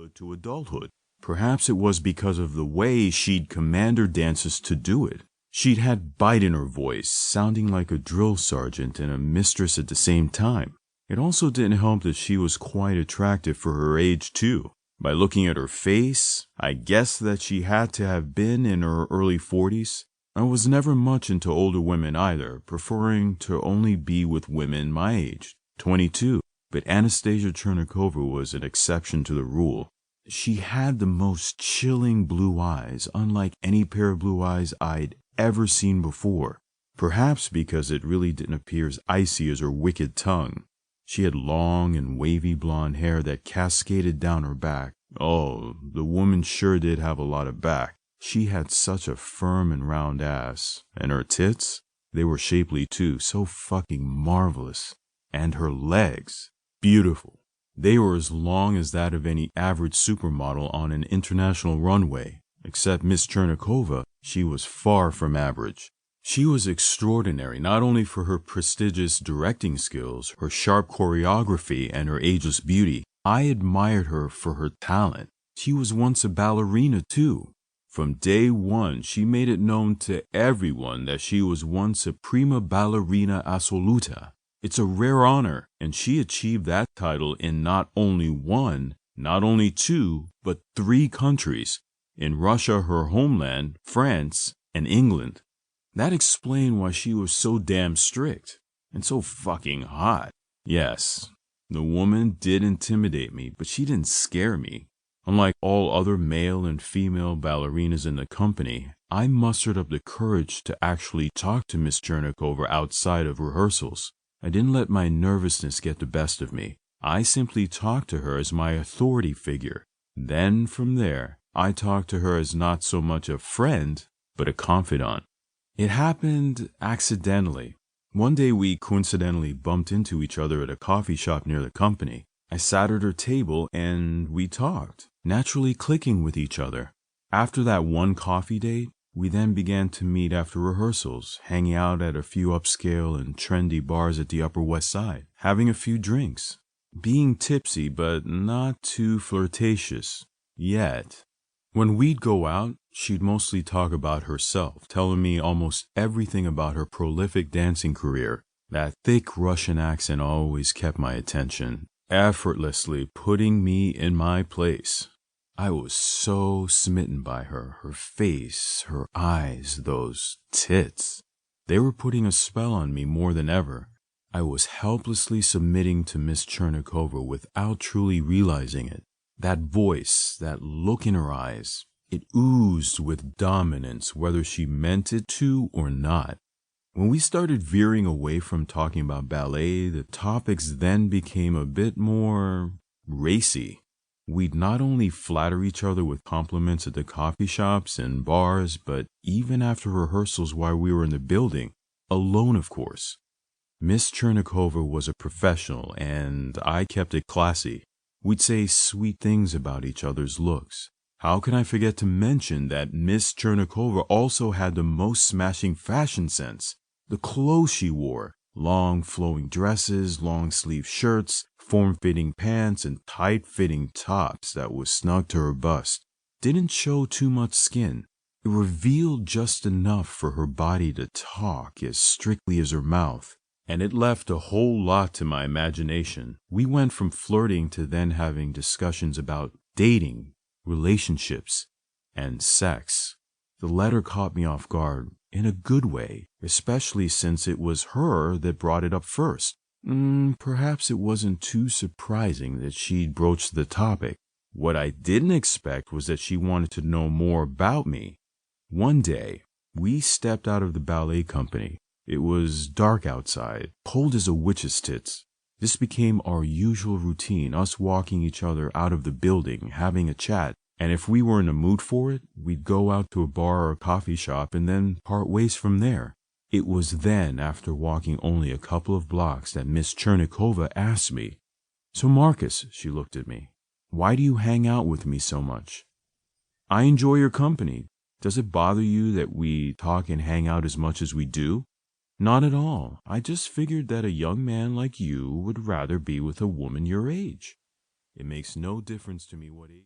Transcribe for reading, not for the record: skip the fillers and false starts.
childhood to adulthood. Perhaps it was because of the way she'd command her dancers to do it. She'd had bite in her voice, sounding like a drill sergeant and a mistress at the same time. It also didn't help that she was quite attractive for her age too. By looking at her face, I guessed that she had to have been in her early 40s. I was never much into older women either, preferring to only be with women my age, 22. But Anastasia Chernikova was an exception to the rule. She had the most chilling blue eyes, unlike any pair of blue eyes I'd ever seen before. Perhaps because it really didn't appear as icy as her wicked tongue. She had long and wavy blonde hair that cascaded down her back. Oh, the woman sure did have a lot of back. She had such a firm and round ass. And her tits? They were shapely too, so fucking marvelous. And her legs? Beautiful. They were as long as that of any average supermodel on an international runway. Except Miss Chernikova, she was far from average. She was extraordinary, not only for her prestigious directing skills, her sharp choreography, and her ageless beauty. I admired her for her talent. She was once a ballerina, too. From day one, she made it known to everyone that she was once a prima ballerina assoluta. It's a rare honor, and she achieved that title in not only one, not only two, but 3 countries. In Russia, her homeland, France, and England. That explained why she was so damn strict and so fucking hot. Yes, the woman did intimidate me, but she didn't scare me. Unlike all other male and female ballerinas in the company, I mustered up the courage to actually talk to Miss Chernikova outside of rehearsals. I didn't let my nervousness get the best of me. I simply talked to her as my authority figure. Then from there, I talked to her as not so much a friend, but a confidant. It happened accidentally. One day we coincidentally bumped into each other at a coffee shop near the company. I sat at her table and we talked, naturally clicking with each other. After that one coffee date, we then began to meet after rehearsals, hanging out at a few upscale and trendy bars at the Upper West Side, having a few drinks, being tipsy but not too flirtatious yet. When we'd go out, she'd mostly talk about herself, telling me almost everything about her prolific dancing career. That thick Russian accent always kept my attention, effortlessly putting me in my place. I was so smitten by her face, her eyes, those tits. They were putting a spell on me more than ever. I was helplessly submitting to Miss Chernikova without truly realizing it. That voice, that look in her eyes, it oozed with dominance whether she meant it to or not. When we started veering away from talking about ballet, the topics then became a bit more racy. We'd not only flatter each other with compliments at the coffee shops and bars, but even after rehearsals while we were in the building, alone of course. Miss Chernikova was a professional, and I kept it classy. We'd say sweet things about each other's looks. How can I forget to mention that Miss Chernikova also had the most smashing fashion sense? The clothes she wore, long flowing dresses, long sleeve shirts, form-fitting pants, and tight-fitting tops that was snug to her bust, didn't show too much skin. It revealed just enough for her body to talk as strictly as her mouth. And it left a whole lot to my imagination. We went from flirting to then having discussions about dating, relationships, and sex. The letter caught me off guard in a good way, especially since it was her that brought it up first. Perhaps it wasn't too surprising that she'd broached the topic. What I didn't expect was that she wanted to know more about me. One day, we stepped out of the ballet company. It was dark outside, cold as a witch's tits. This became our usual routine, us walking each other out of the building, having a chat, and if we were in a mood for it, we'd go out to a bar or a coffee shop and then part ways from there. It was then, after walking only a couple of blocks, that Miss Chernikova asked me, "So Marcus," she looked at me, "why do you hang out with me so much?" "I enjoy your company. Does it bother you that we talk and hang out as much as we do?" "Not at all. I just figured that a young man like you would rather be with a woman your age. It makes no difference to me what age."